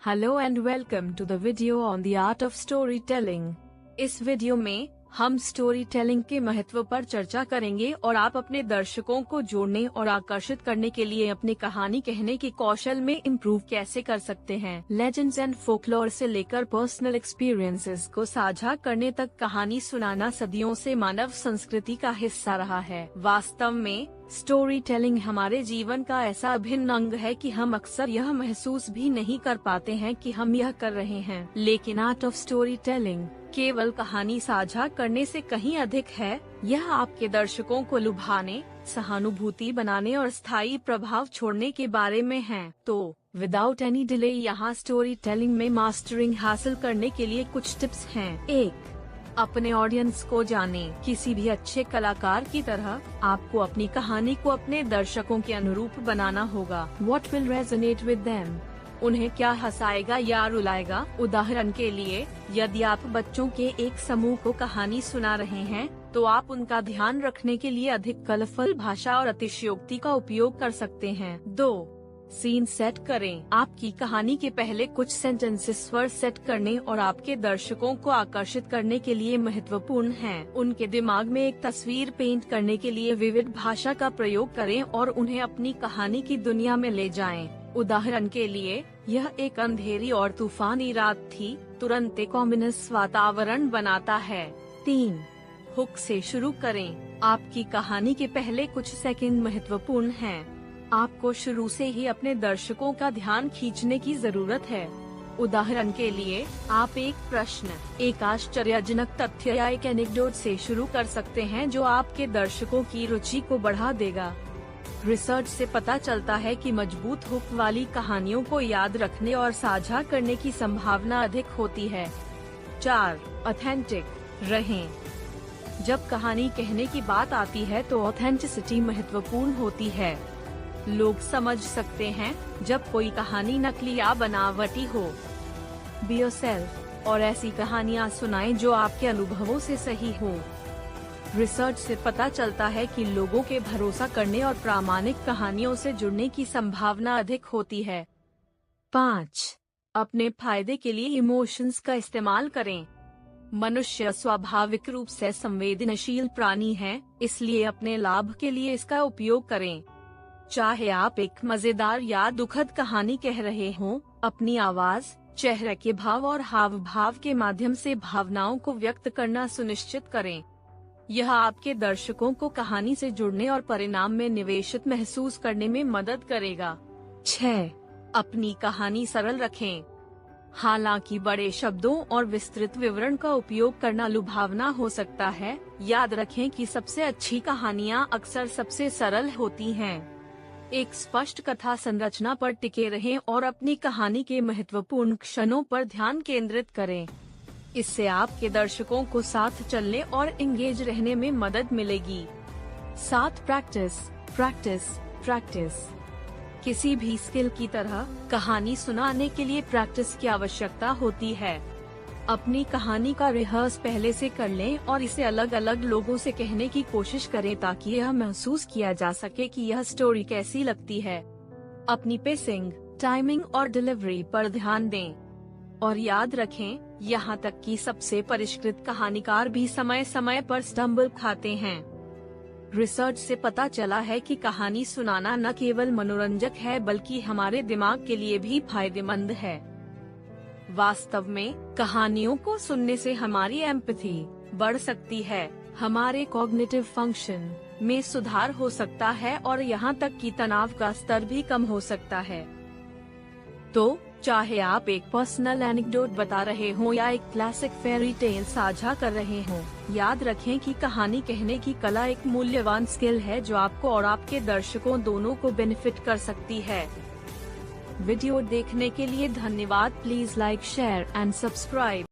Hello and welcome to the video on the art of storytelling. इस वीडियो में हम स्टोरी टेलिंग के महत्व पर चर्चा करेंगे और आप अपने दर्शकों को जोड़ने और आकर्षित करने के लिए अपनी कहानी कहने के कौशल में इम्प्रूव कैसे कर सकते हैं। लेजेंड्स एंड फोकलोर से लेकर पर्सनल एक्सपीरियंसेस को साझा करने तक कहानी सुनाना सदियों से मानव संस्कृति का हिस्सा रहा है। वास्तव में स्टोरी टेलिंग हमारे जीवन का ऐसा अभिन्न अंग है कि हम अक्सर यह महसूस भी नहीं कर पाते हैं कि हम यह कर रहे हैं। लेकिन आर्ट ऑफ स्टोरी टेलिंग केवल कहानी साझा करने से कहीं अधिक है। यह आपके दर्शकों को लुभाने, सहानुभूति बनाने और स्थायी प्रभाव छोड़ने के बारे में है। तो विदाउट एनी डिले यहाँ स्टोरी टेलिंग में मास्टरिंग हासिल करने के लिए कुछ टिप्स हैं। 1. अपने ऑडियंस को जाने। किसी भी अच्छे कलाकार की तरह आपको अपनी कहानी को अपने दर्शकों के अनुरूप बनाना होगा। What will resonate with them? उन्हें क्या हंसाएगा या रुलाएगा। उदाहरण के लिए, यदि आप बच्चों के एक समूह को कहानी सुना रहे हैं, तो आप उनका ध्यान रखने के लिए अधिक कलरफुल भाषा और अतिशयोक्ति का उपयोग कर सकते हैं। 2. सीन सेट करें। आपकी कहानी के पहले कुछ सेंटेंसेस स्वर सेट करने और आपके दर्शकों को आकर्षित करने के लिए महत्वपूर्ण हैं। उनके दिमाग में एक तस्वीर पेंट करने के लिए विविध भाषा का प्रयोग करें और उन्हें अपनी कहानी की दुनिया में ले जाएं। उदाहरण के लिए, यह एक अंधेरी और तूफानी रात थी, तुरंत एक ओमिनस वातावरण बनाता है। 3. हुक से शुरू करें। आपकी कहानी के पहले कुछ सेकंड महत्वपूर्ण हैं। आपको शुरू से ही अपने दर्शकों का ध्यान खींचने की जरूरत है। उदाहरण के लिए, आप एक प्रश्न, एक आश्चर्यजनक तथ्य या एक एनेक्डोट से शुरू कर सकते हैं जो आपके दर्शकों की रुचि को बढ़ा देगा। रिसर्च से पता चलता है कि मजबूत हुक वाली कहानियों को याद रखने और साझा करने की संभावना अधिक होती है। 4. ऑथेंटिक रहें। जब कहानी कहने की बात आती है तो ऑथेंटिसिटी महत्वपूर्ण होती है। लोग समझ सकते हैं जब कोई कहानी नकली या बनावटी हो। बी योरसेल्फ और ऐसी कहानियां सुनाएं जो आपके अनुभवों से सही हो। रिसर्च से पता चलता है कि लोगों के भरोसा करने और प्रामाणिक कहानियों से जुड़ने की संभावना अधिक होती है। 5. अपने फायदे के लिए इमोशंस का इस्तेमाल करें। मनुष्य स्वाभाविक रूप से संवेदनशील प्राणी है, इसलिए अपने लाभ के लिए इसका उपयोग करें। चाहे आप एक मजेदार या दुखद कहानी कह रहे हों, अपनी आवाज, चेहरे के भाव और हाव भाव के माध्यम से भावनाओं को व्यक्त करना सुनिश्चित करें। यह आपके दर्शकों को कहानी से जुड़ने और परिणाम में निवेशित महसूस करने में मदद करेगा। 6. अपनी कहानी सरल रखें। हालांकि बड़े शब्दों और विस्तृत विवरण का उपयोग करना लुभावना हो सकता है, याद रखें कि सबसे अच्छी कहानियां अक्सर सबसे सरल होती हैं। एक स्पष्ट कथा संरचना पर टिके रहें और अपनी कहानी के महत्वपूर्ण क्षणों पर ध्यान केंद्रित करें। इससे आपके दर्शकों को साथ चलने और एंगेज रहने में मदद मिलेगी। 7. Practice, practice, practice. किसी भी स्किल की तरह कहानी सुनाने के लिए प्रैक्टिस की आवश्यकता होती है। अपनी कहानी का रिहर्स पहले से कर लें और इसे अलग अलग लोगों से कहने की कोशिश करें ताकि यह महसूस किया जा सके कि यह स्टोरी कैसी लगती है। अपनी पेसिंग, टाइमिंग और डिलीवरी पर ध्यान दें। और याद रखें, यहाँ तक कि सबसे परिष्कृत कहानीकार भी समय समय पर स्टम्बल खाते हैं। रिसर्च से पता चला है कि कहानी सुनाना न केवल मनोरंजक है बल्कि हमारे दिमाग के लिए भी फायदेमंद है। वास्तव में कहानियों को सुनने से हमारी एम्पैथी बढ़ सकती है, हमारे कॉग्निटिव फंक्शन में सुधार हो सकता है और यहाँ तक कि तनाव का स्तर भी कम हो सकता है। तो चाहे आप एक पर्सनल एनेक्डोट बता रहे हों या एक क्लासिक फेयरी टेल साझा कर रहे हों, याद रखें कि कहानी कहने की कला एक मूल्यवान स्किल है जो आपको और आपके दर्शकों दोनों को बेनिफिट कर सकती है। वीडियो देखने के लिए धन्यवाद। Please like, share and subscribe.